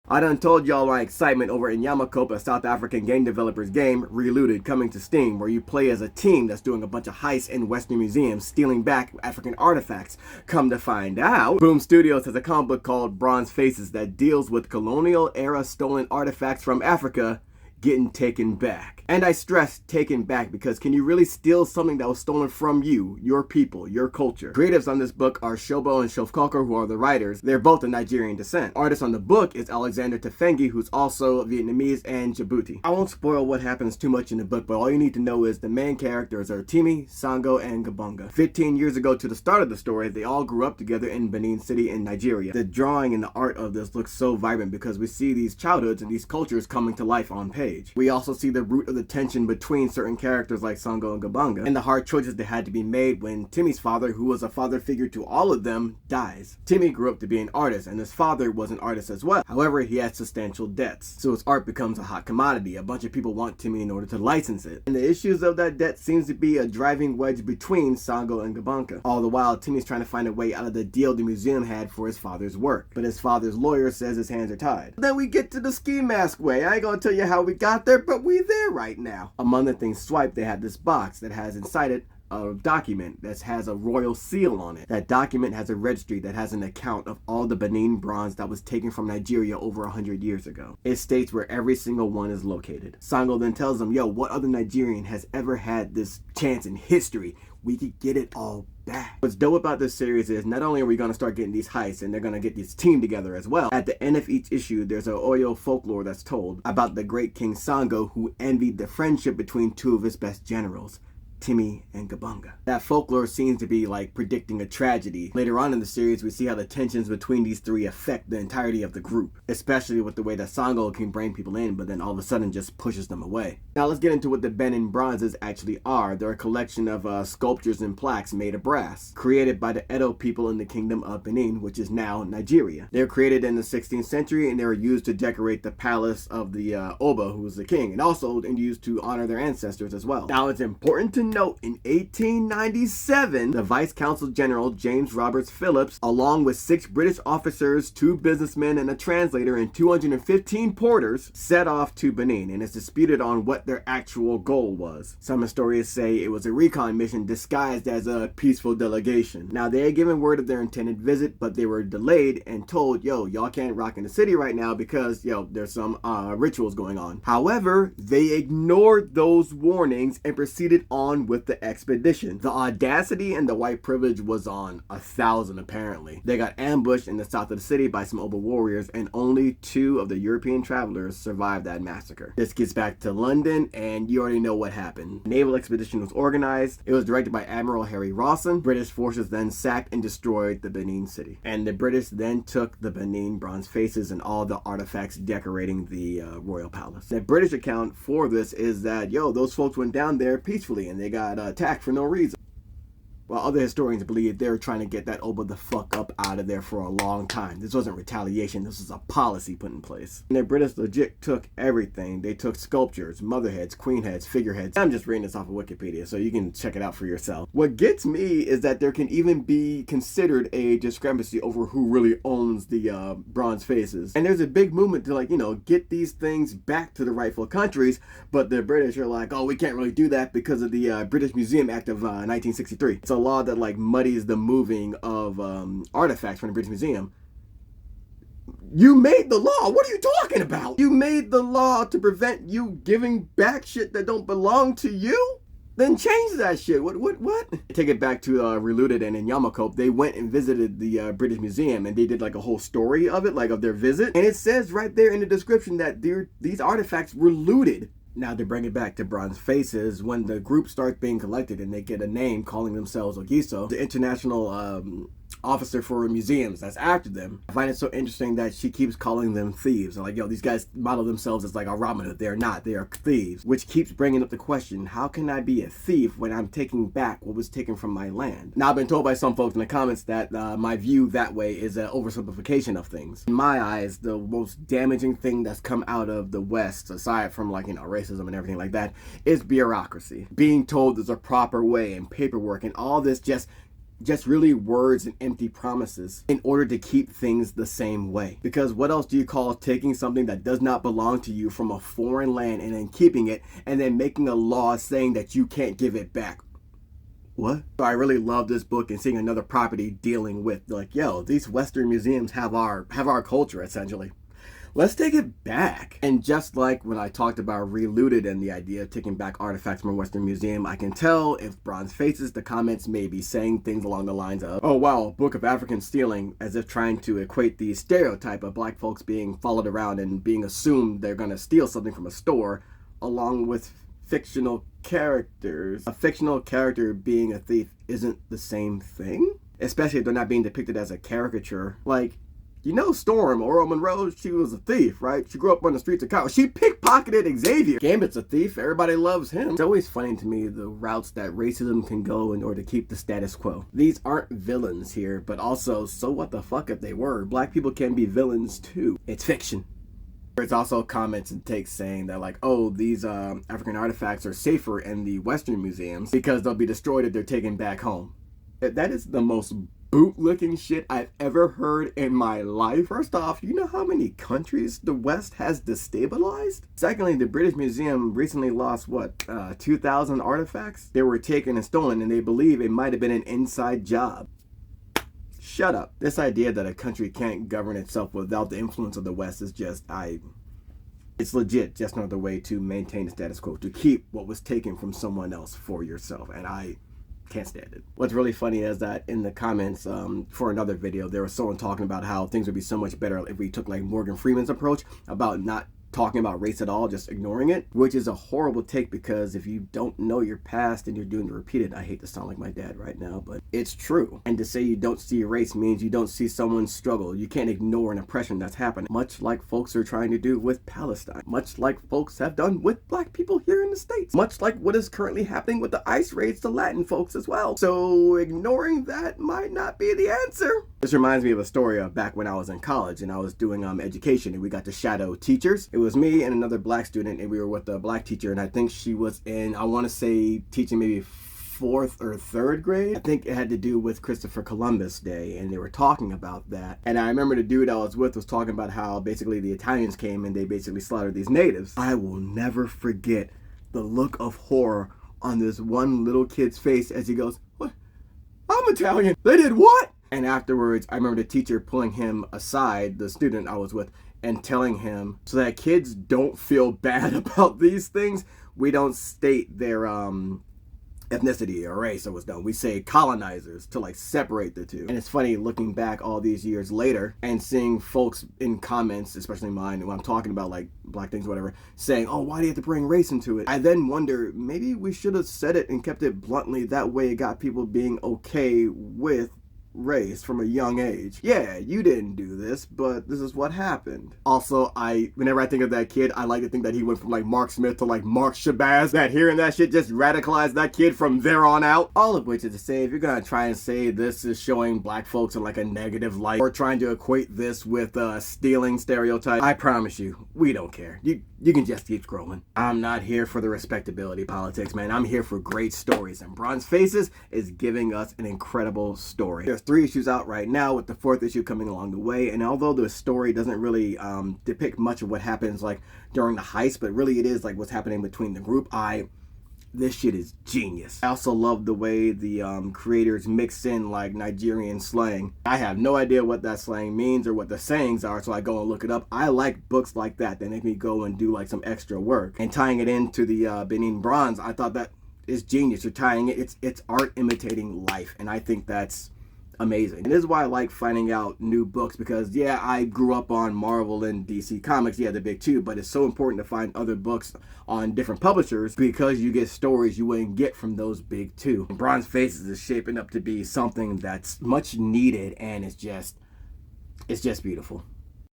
I done told y'all my excitement over in Yamakope, a South African game developer's game, Relooted, coming to Steam, where you play as a team that's doing a bunch of heists in Western museums, stealing back African artifacts. Come to find out, Boom Studios has a comic book called Bronze Faces that deals with colonial-era stolen artifacts from Africa getting taken back. And I stress taken back because can you really steal something that was stolen from you, your people, your culture? Creatives on this book are Shobo and Shofkalker, who are the writers. They're both of Nigerian descent. Artist on the book is Alexander Tefengi, who's also Vietnamese and Djibouti. I won't spoil what happens too much in the book, but all you need to know is the main characters are Timi, Sango, and Gabunga. 15 years ago to the start of the story, they all grew up together in Benin City in Nigeria. The drawing and the art of this looks so vibrant because we see these childhoods and these cultures coming to life on page. We also see the root of the tension between certain characters like Sango and Gabunga, and the hard choices that had to be made when Timi's father, who was a father figure to all of them, dies. Timi grew up to be an artist, and his father was an artist as well. However, he had substantial debts, so his art becomes a hot commodity. A bunch of people want Timi in order to license it, and the issues of that debt seems to be a driving wedge between Sango and Gabunga. All the while, Timi's trying to find a way out of the deal the museum had for his father's work, but his father's lawyer says his hands are tied. Then we get to the ski mask way. I ain't gonna tell you how we got there, but we there right now. Among the things swiped, they had this box that has inside it a document that has a royal seal on it. That document has a registry that has an account of all the Benin bronze that was taken from Nigeria over 100 years ago. It states where every single one is located. Sango then tells them, yo, what other Nigerian has ever had this chance in history? We could get it all back. What's dope about this series is not only are we going to start getting these heists and they're going to get this team together as well, at the end of each issue there's an Oyo folklore that's told about the great King Sango who envied the friendship between two of his best generals, Timi and Gabunga. That folklore seems to be like predicting a tragedy. Later on in the series, we see how the tensions between these three affect the entirety of the group, especially with the way that Sango can bring people in, but then all of a sudden just pushes them away. Now let's get into what the benin bronzes actually are. They're a collection of sculptures and plaques made of brass, created by the Edo people in the Kingdom of Benin, which is now Nigeria. They were created in the 16th century and they were used to decorate the palace of the Oba, who was the king, and also used to honor their ancestors as well. Now it's important to note in 1897, the Vice Consul General James Roberts Phillips, along with 6 British officers, 2 businessmen, and a translator, and 215 porters, set off to Benin, and it's disputed on what their actual goal was. Some historians say it was a recon mission disguised as a peaceful delegation. Now, they had given word of their intended visit, but they were delayed and told, yo, y'all can't rock in the city right now because, yo, there's some rituals going on. However, they ignored those warnings and proceeded on with the expedition. The audacity and the white privilege was on 1,000 apparently. They got ambushed in the south of the city by some Oba warriors, and only 2 of the European travelers survived that massacre. This gets back to London, and you already know what happened. The naval expedition was organized. It was directed by Admiral Harry Rawson. British forces then sacked and destroyed the Benin city. And the British then took the Benin bronze faces and all the artifacts decorating the royal palace. The British account for this is that, yo, those folks went down there peacefully and they got attacked for no reason. While other historians believe they were trying to get that Oba the fuck up out of there for a long time. This wasn't retaliation, this was a policy put in place. And the British legit took everything. They took sculptures, mother heads, queen heads, figureheads. I'm just reading this off of Wikipedia, so you can check it out for yourself. What gets me is that there can even be considered a discrepancy over who really owns the bronze faces. And there's a big movement to, like, you know, get these things back to the rightful countries, but the British are like, oh, we can't really do that because of the British Museum Act of 1963. It's a law that like muddies the moving of artifacts from the British Museum. You made the law. What are you talking about? You made the law to prevent you giving back shit that don't belong to you? Then change that shit. What? Take it back to Relooted and in Yamakope. They went and visited the British Museum and they did like a whole story of it, like of their visit. And it says right there in the description that these artifacts were looted. Now to bring it back to bronze faces, when the group starts being collected and they get a name calling themselves Ogiso, the international officer for museums that's after them, I find it so interesting that she keeps calling them thieves. I'm like, yo, these guys model themselves as like a Ramana. They're not. They are thieves. Which keeps bringing up the question, how can I be a thief when I'm taking back what was taken from my land? Now, I've been told by some folks in the comments that my view that way is an oversimplification of things. In my eyes, the most damaging thing that's come out of the West, aside from like, you know, racism and everything like that, is bureaucracy. Being told there's a proper way and paperwork and all this just just really words and empty promises in order to keep things the same way. Because what else do you call taking something that does not belong to you from a foreign land and then keeping it and then making a law saying that you can't give it back? What? So I really love this book and seeing another property dealing with like, yo, these Western museums have our culture essentially. Let's take it back. And just like when I talked about Relooted and the idea of taking back artifacts from a Western museum, I can tell if Bronze Faces, the comments may be saying things along the lines of, oh wow, Book of African stealing, as if trying to equate the stereotype of black folks being followed around and being assumed they're gonna steal something from a store, along with fictional characters. A fictional character being a thief isn't the same thing, especially if they're not being depicted as a caricature. Like, you know Storm, Ororo Monroe, she was a thief, right? She grew up on the streets of Chicago. She pickpocketed Xavier. Gambit's a thief. Everybody loves him. It's always funny to me the routes that racism can go in order to keep the status quo. These aren't villains here, but also, so what the fuck if they were? Black people can be villains too. It's fiction. There's also comments and takes saying that like, oh, these African artifacts are safer in the Western museums because they'll be destroyed if they're taken back home. That is the most bootlicking shit I've ever heard in my life. First off, you know how many countries the West has destabilized? Secondly, the British Museum recently lost, 2,000 artifacts? They were taken and stolen, and they believe it might have been an inside job. Shut up. This idea that a country can't govern itself without the influence of the West is just, it's legit just another way to maintain the status quo, to keep what was taken from someone else for yourself, and I can't stand it. What's really funny is that in the comments for another video, there was someone talking about how things would be so much better if we took like Morgan Freeman's approach about not talking about race at all, just ignoring it, which is a horrible take because if you don't know your past and you're doing the repeated, I hate to sound like my dad right now, but it's true. And to say you don't see race means you don't see someone's struggle. You can't ignore an oppression that's happening, much like folks are trying to do with Palestine, much like folks have done with black people here in the States, much like what is currently happening with the ICE raids to Latin folks as well. So ignoring that might not be the answer. This reminds me of a story of back when I was in college and I was doing education and we got to shadow teachers. It was me and another black student and we were with a black teacher and I think she was in, I want to say teaching maybe 4th or 3rd grade. I think it had to do with Christopher Columbus Day and they were talking about that. And I remember the dude I was with was talking about how basically the Italians came and they basically slaughtered these natives. I will never forget the look of horror on this one little kid's face as he goes, "What? I'm Italian. They did what?" And afterwards, I remember the teacher pulling him aside, the student I was with, and telling him, so that kids don't feel bad about these things, we don't state their ethnicity or race or what's done. We say colonizers to like separate the two. And it's funny looking back all these years later and seeing folks in comments, especially mine, when I'm talking about like black things or whatever, saying, oh, why do you have to bring race into it? I then wonder, maybe we should have said it and kept it bluntly. That way it got people being okay with race from a young age. Yeah, you didn't do this, but this is what happened. Also, whenever I think of that kid, I like to think that he went from like Mark Smith to like Mark Shabazz, that hearing that shit just radicalized that kid from there on out. All of which is to say, if you're gonna try and say this is showing black folks in like a negative light or trying to equate this with stealing stereotype, I promise you, we don't care. You can just keep scrolling. I'm not here for the respectability politics, man. I'm here for great stories, and Bronze Faces is giving us an incredible story. There's 3 issues out right now, with the 4th issue coming along the way, and although the story doesn't really depict much of what happens like during the heist, but really it is like what's happening between the group, this shit is genius. I also love the way the creators mix in like Nigerian slang. I have no idea what that slang means or what the sayings are, so I go and look it up. I like books like that make me go and do like some extra work. And tying it into the Benin bronze, I thought that is genius. You're tying it, it's art imitating life, and I think that's amazing. And this is why I like finding out new books, because yeah, I grew up on Marvel and DC Comics, yeah, the big 2, but it's so important to find other books on different publishers because you get stories you wouldn't get from those big 2. And Bronze Faces is shaping up to be something that's much needed, and it's just beautiful.